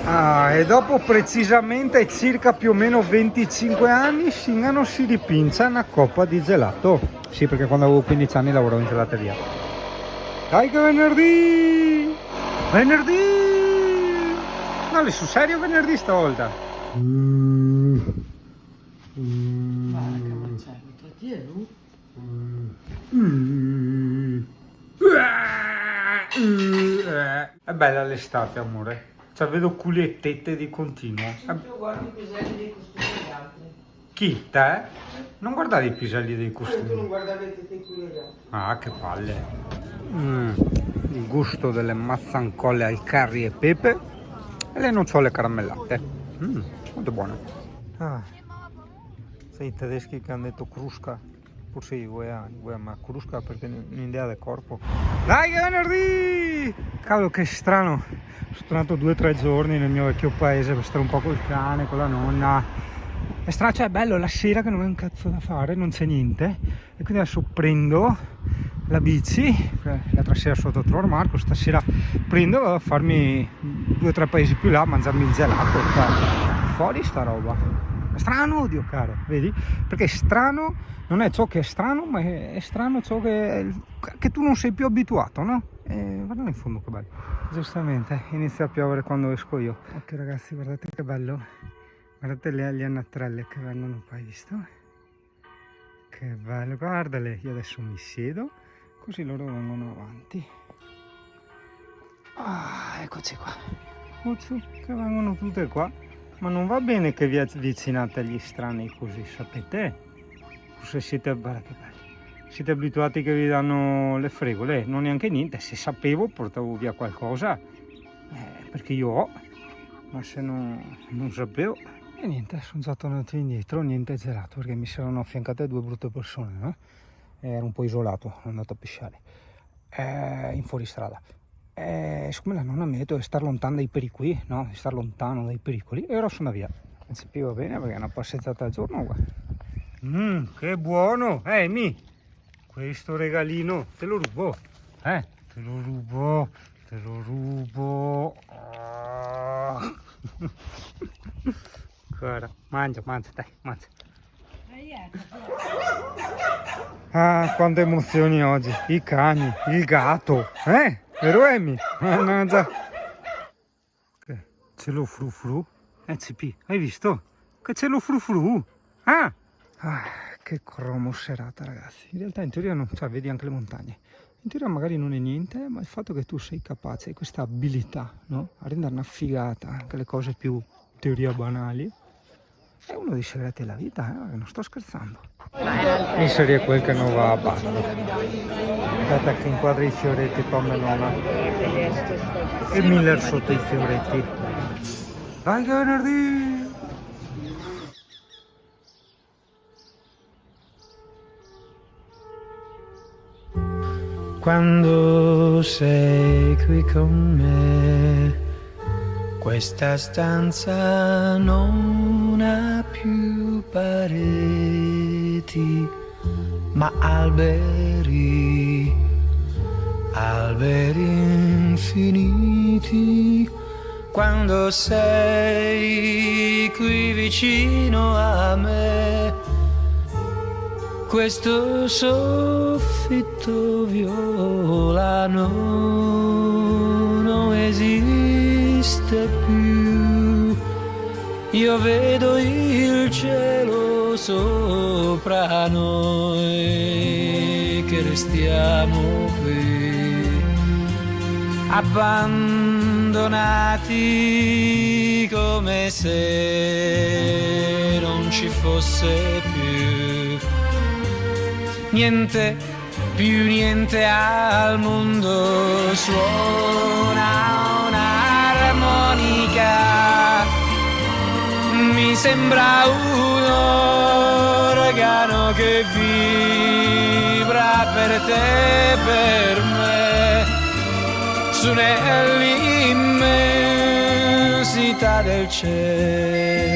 E dopo precisamente circa più o meno 25 anni Singano si ripinza una coppa di gelato. Sì, perché quando avevo 15 anni lavoravo in gelateria. Dai che venerdì! Venerdì! No, le sul serio venerdì stavolta. È bella l'estate, amore. Cioè, vedo culi e tette di continuo. Io guardo i piselli dei costumi degli altri. Chi? Te? Non guardavi i piselli dei Tu non costumi? guardavi i tette degli altri. Ah, che palle. Il gusto delle mazzancolle al curry e pepe e le nocciole caramellate. Molto buone. Sei i tedeschi che hanno detto Kruska. Forse ma Kruska perché un'idea del corpo. Dai che venerdì! Cavolo, che strano. Sono tornato 2 o 3 giorni nel mio vecchio paese per stare un po' col cane, con la nonna. È strano, cioè è bello la sera che non ho un cazzo da fare, non c'è niente. E quindi adesso prendo la bici, l'altra sera sono andato a trovare Marco, stasera prendo e vado a farmi 2 o 3 paesi più là a mangiarmi il gelato. Fuori sta roba. È strano, oddio caro, vedi? Perché è strano, non è ciò che è strano, ma è strano ciò che tu non sei più abituato, no? Guarda in fondo che bello. Giustamente, inizia a piovere quando esco io. Ok ragazzi, guardate che bello. Guardate le anattrelle che vengono qua, hai visto? Che bello, guardale. Io adesso mi siedo, così loro vengono avanti. Eccoci qua. Che vengono tutte qua. Ma non va bene che vi avvicinate agli strani così, sapete? Forse siete, guarda che bello. Siete abituati che vi danno le fregole, non neanche niente. Se sapevo portavo via qualcosa, perché io ho, ma se non sapevo. E niente, sono già tornato indietro, niente gelato, perché mi si erano affiancate 2 brutte persone, no? Ero un po' isolato, sono andato a pisciare, in fuoristrada. Siccome la nonna mi ha detto di stare lontano dai pericoli, no? Di stare lontano dai pericoli, e ora sono via. Non si più va bene perché è una passeggiata al giorno, guarda. Che buono! Mi! Questo regalino te lo rubo, te lo rubo, te lo rubo. Guarda, mangia, dai, mangia. Quante emozioni oggi, i cani, il gatto, vero Amy? Mannaggia. Cielo frufru, CP, hai visto? Che cielo frufru, che cromo serata ragazzi, in realtà in teoria non, cioè vedi anche le montagne, in teoria magari non è niente, ma il fatto che tu sei capace, questa abilità, no? A rendere una figata anche le cose più in teoria banali, è uno dei segreti della vita, non sto scherzando. In serie quel che non va a bando. Aspetta che inquadri i fioretti qua me nonna. E Miller sotto i fioretti. Dai che venerdì! Quando sei qui con me, questa stanza non ha più pareti, ma alberi, alberi infiniti. Quando sei qui vicino a me, questo soffitto violano non esiste più. Io vedo il cielo sopra noi, che restiamo qui, abbandonati come se non ci fosse più niente, più niente al mondo. Suona un'armonica, mi sembra un organo che vibra per te e per me, su nell'immensità del cielo.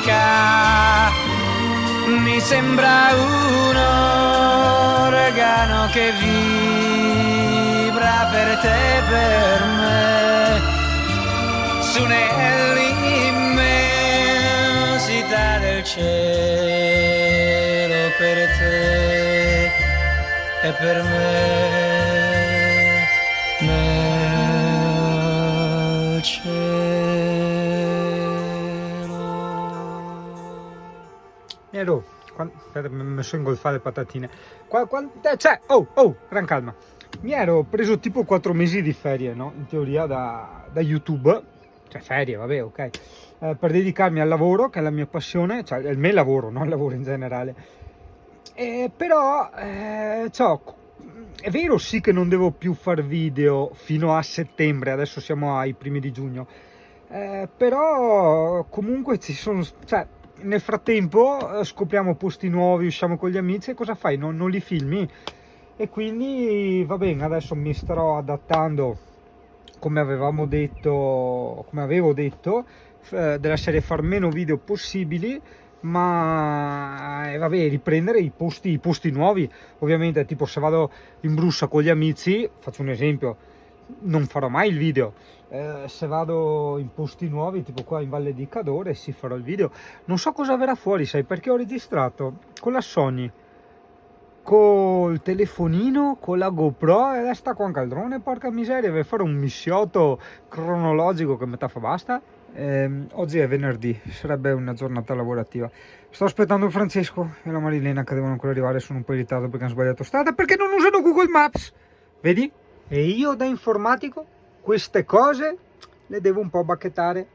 musica mi sembra un organo che vibra per te e per me su nell'immensità del cielo per te e per me nel cielo. Aspetta, mi ho messo a ingolfare le patatine. Gran calma. Mi ero preso tipo 4 mesi di ferie, no? In teoria da YouTube, cioè ferie, vabbè, ok, per dedicarmi al lavoro, che è la mia passione, cioè il mio lavoro, non il lavoro in generale. Però, è vero sì che non devo più far video fino a settembre, adesso siamo ai primi di giugno, però comunque ci sono, cioè, nel frattempo scopriamo posti nuovi, usciamo con gli amici e cosa fai? Non li filmi? E quindi va bene, adesso mi starò adattando, come avevo detto, della serie far meno video possibili, ma vabbè, riprendere i posti nuovi. Ovviamente, tipo, se vado in Brussia con gli amici, faccio un esempio, non farò mai il video. Se vado in posti nuovi, tipo qua in Valle di Cadore, sì, farò il video. Non so cosa verrà fuori, sai, perché ho registrato con la Sony, col telefonino, con la GoPro, e adesso sta qua anche il drone, porca miseria, deve fare un missiotto cronologico che metà fa basta. Oggi è venerdì, sarebbe una giornata lavorativa. Sto aspettando Francesco e la Marilena che devono ancora arrivare, sono un po' in ritardo perché hanno sbagliato strada, perché non usano Google Maps, vedi? E io da informatico queste cose le devo un po' bacchettare,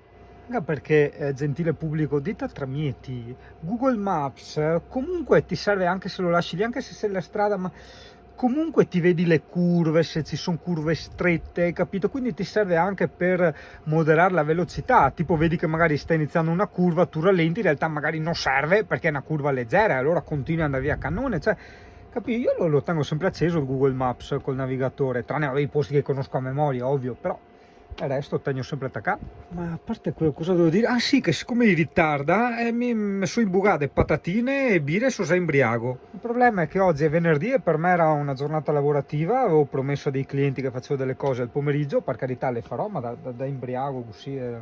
anche perché, gentile pubblico, dite tramite Google Maps, comunque ti serve, anche se lo lasci lì, anche se sei la strada, ma comunque ti vedi le curve, se ci sono curve strette, capito? Quindi ti serve anche per moderare la velocità, tipo vedi che magari stai iniziando una curva, tu rallenti, in realtà magari non serve perché è una curva leggera e allora continui ad andare via a cannone, cioè, capito? Io lo tengo sempre acceso il Google Maps col navigatore, tranne i posti che conosco a memoria, ovvio, però il resto tengo sempre attaccato. Ma a parte quello, cosa devo dire? Ah sì, che siccome mi ritarda, mi sono imbucate patatine e birre, sono già imbriago. Il problema è che oggi è venerdì e per me era una giornata lavorativa, avevo promesso a dei clienti che facevo delle cose al pomeriggio, per carità le farò, ma da imbriago così. In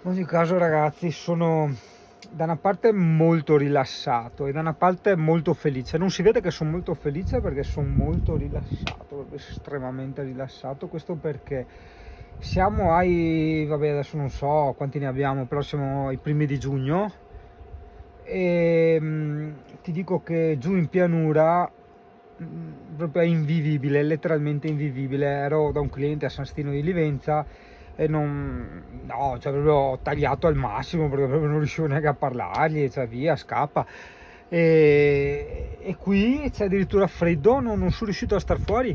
ogni caso, ragazzi, sono da una parte molto rilassato e da una parte molto felice. Non si vede che sono molto felice perché sono molto rilassato, estremamente rilassato. Questo perché siamo vabbè, adesso non so quanti ne abbiamo, però siamo ai primi di giugno e ti dico che giù in pianura proprio è invivibile, letteralmente invivibile. Ero da un cliente a San Stino di Livenza e cioè proprio ho tagliato al massimo perché proprio non riuscivo neanche a parlargli, cioè via, scappa. E qui c'è addirittura freddo, non sono riuscito a star fuori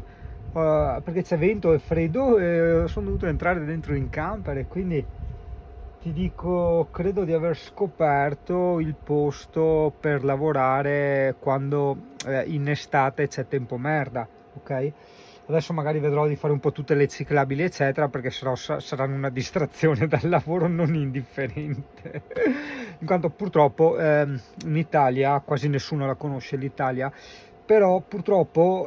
perché c'è vento e freddo e sono dovuto entrare dentro in camper, e quindi ti dico, credo di aver scoperto il posto per lavorare quando in estate c'è tempo merda, ok? Adesso magari vedrò di fare un po' tutte le ciclabili eccetera, perché saranno una distrazione dal lavoro non indifferente. In quanto purtroppo in Italia quasi nessuno la conosce l'Italia, però purtroppo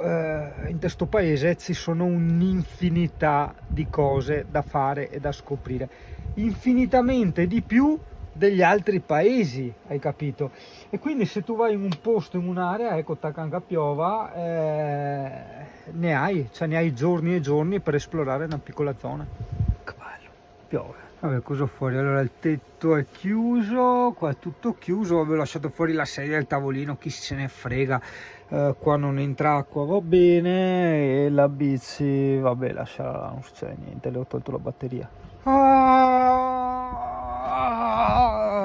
in questo paese ci sono un'infinità di cose da fare e da scoprire, infinitamente di più degli altri paesi, hai capito? E quindi se tu vai in un posto, in un'area, ecco, Tacanca piova, ne hai giorni e giorni per esplorare una piccola zona. Che bello, piove. Vabbè, cosa ho fuori? Allora il tetto è chiuso, qua è tutto chiuso, avevo lasciato fuori la sedia e il tavolino, chi se ne frega. Qua non entra acqua, va bene, e la bici, vabbè, lascia, non c'è niente, le ho tolto la batteria.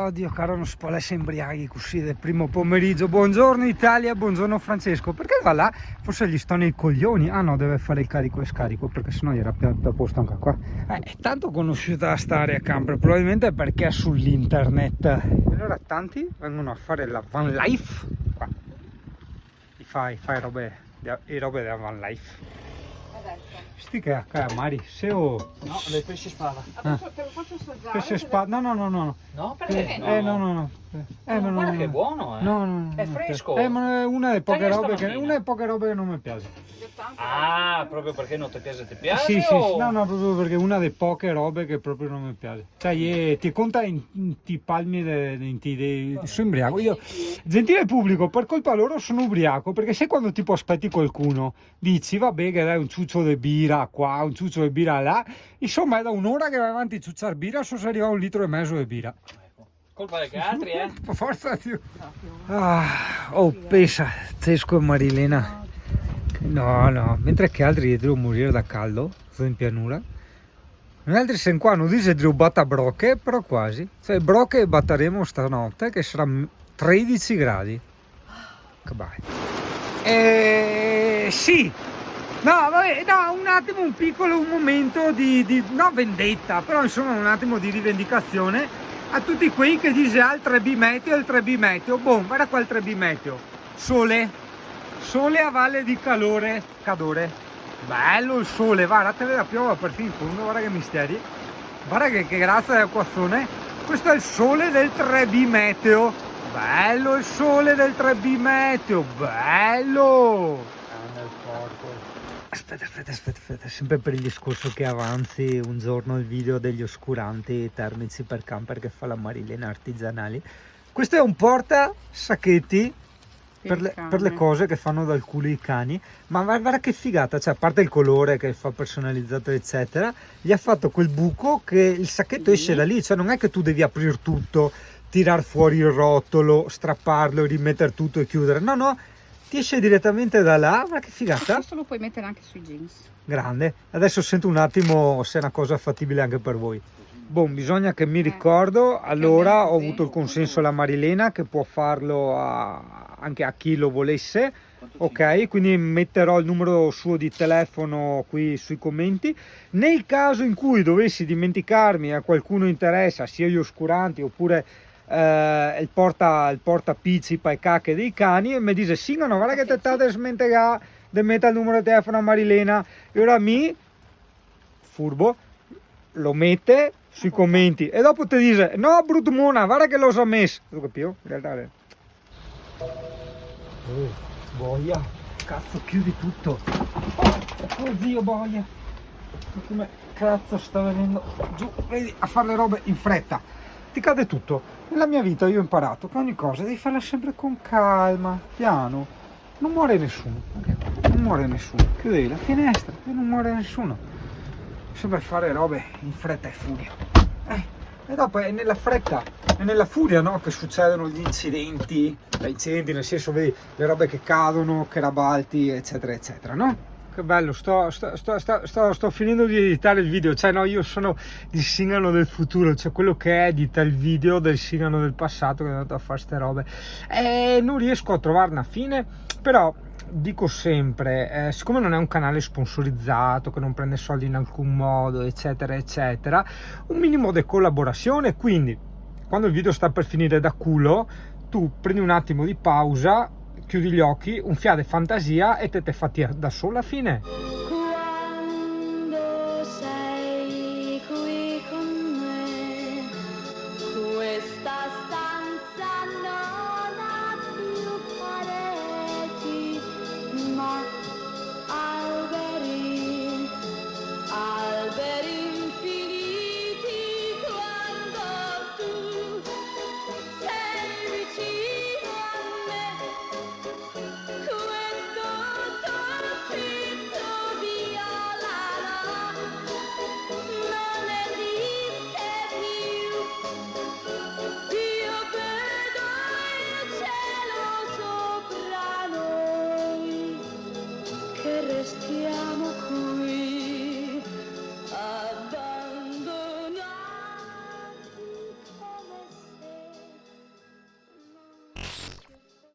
Dio caro, non si può essere imbriaghi così del primo pomeriggio. Buongiorno Italia, buongiorno Francesco. Perché va là? Forse gli sto nei coglioni. Ah no, deve fare il carico e scarico, perché sennò era più a posto anche qua. È tanto conosciuta sta area camper, probabilmente perché è sull'internet. Allora tanti vengono a fare la van life qua. Fai robe della van life. Sti che Mari, se ho No, del pesce spada. Te lo faccio assaggiare. pesce spada, no. No, perché? No. Guarda che è buono, eh. No. È fresco. Ma è una delle poche Taglialo robe stamattina. che non mi piace. Ah, proprio perché non ti piace, ti piace? Sì, o... no, proprio perché è una delle poche robe che proprio non mi piace. Cioè, ti conta in ti palmi sono ubriaco. Io, gentile pubblico, per colpa loro sono ubriaco, perché sai quando tipo aspetti qualcuno, dici vabbè che dai un ciuccio di birra qua, un ciuccio di birra là, insomma è da un'ora che vai avanti a ciucciare birra, sono arriva a 1,5 litri di birra. Colpa degli altri, eh? Forza, Dio. Oh, pensa, Tesco e Marilena. No, mentre che altri devono morire da caldo, sono in pianura. Noi altri siamo qua, non dice che batta brocche, però quasi. Cioè, brocche batteremo stanotte, che sarà 13 gradi. Che bello. Sì. No, vabbè, no, un attimo, un momento di no vendetta, però insomma un attimo di rivendicazione a tutti quei che dice il 3B meteo, boh, guarda qua il 3B meteo, sole a valle di calore, bello il sole, guarda, te la piova per fin in fondo, guarda che misteri, guarda che grazia dell'acquazzone, questo è il sole del 3B meteo, bello il sole del 3B meteo, bello! Aspetta, sempre per il discorso che avanzi un giorno il video degli oscuranti termici per camper che fa la Marilena artigianali. Questo è un porta sacchetti per le cose che fanno dal culo i cani, ma guarda che figata, cioè a parte il colore che fa personalizzato eccetera, gli ha fatto quel buco che il sacchetto esce da lì, cioè non è che tu devi aprire tutto, tirar fuori il rotolo, strapparlo, rimettere tutto e chiudere, no, ti esce direttamente da là, ma che figata! Questo lo puoi mettere anche sui jeans. Grande, adesso sento un attimo se è una cosa fattibile anche per voi. Boh, bisogna che mi ricordo, allora ho avuto il consenso alla Marilena che può farlo anche a chi lo volesse, ok? Quindi metterò il numero suo di telefono qui sui commenti. Nel caso in cui dovessi dimenticarmi, a qualcuno interessa, sia gli oscuranti oppure il porta pizzipa e cacche dei cani, e mi dice sì, no, guarda che te state smentegà de metta il numero di telefono a Marilena, e ora furbo lo mette sui commenti e dopo ti dice no brutto mona, guarda che lo so messo, lo capito? In realtà boia, cazzo, chiudi tutto, oh zio boia, come cazzo sta venendo giù, vedi, a fare le robe in fretta ti cade tutto. Nella mia vita io ho imparato che ogni cosa devi farla sempre con calma, piano, non muore nessuno, non muore nessuno, chiudevi la finestra e non muore nessuno, sempre fare robe in fretta e furia, e dopo è nella fretta e nella furia, no, che succedono gli incidenti nel senso, vedi, le robe che cadono, che rabalti eccetera eccetera, no? Che bello, sto finendo di editare il video, cioè no, io sono il Singano del futuro, cioè quello che edita il video del Singano del passato che è andato a fare ste robe, e non riesco a trovare una fine, però dico sempre, siccome non è un canale sponsorizzato, che non prende soldi in alcun modo, eccetera eccetera, un minimo di collaborazione, quindi quando il video sta per finire da culo, tu prendi un attimo di pausa, chiudi gli occhi, un fiato di fantasia e te fatti da sola, fine.